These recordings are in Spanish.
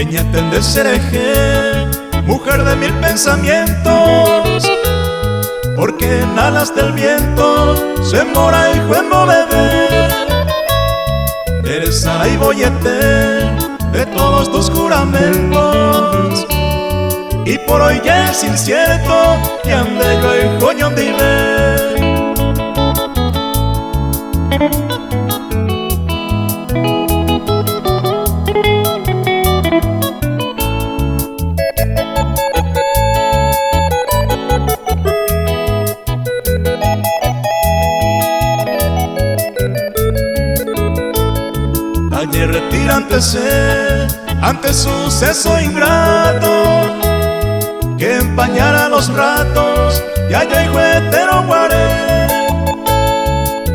Queña tende sereje, mujer de mil pensamientos, porque en alas del viento se mora hijo en bebé. Eres ara y boyete de todos tus juramentos, y por hoy ya es incierto que ande yo hijo donde iré. Ayer retirándose ante suceso ingrato que empañara los ratos, ya yo hijo hetero guaré.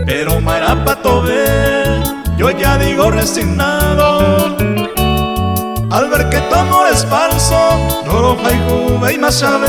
Pero marapato ve, yo ya digo resignado, al ver que tu amor es falso, no lo jaijuve y más sabe.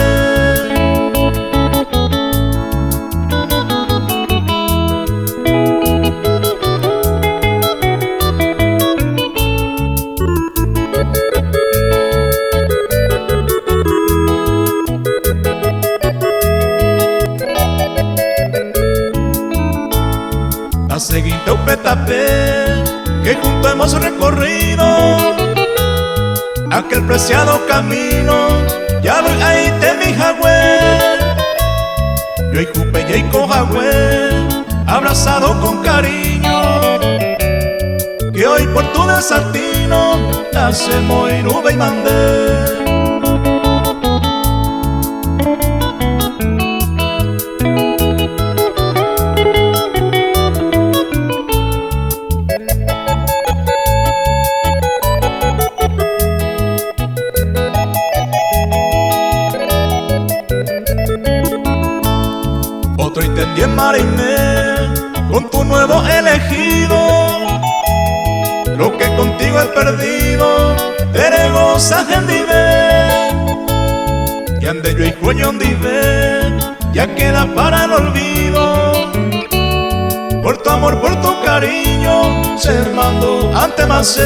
A seguinte upetapé que junto hemos recorrido aquel preciado camino, ya voy ahí te mi jagüe. Yo y jupe y cojagüe, abrazado con cariño, que hoy por tu desatino hacemos nube y mandé. Otro intendí en Mariné con tu nuevo elegido, lo que contigo he perdido, te goza gendive. Y ande yo y jueño ondive, ya queda para el olvido. Por tu amor, por tu cariño, se mando ante más.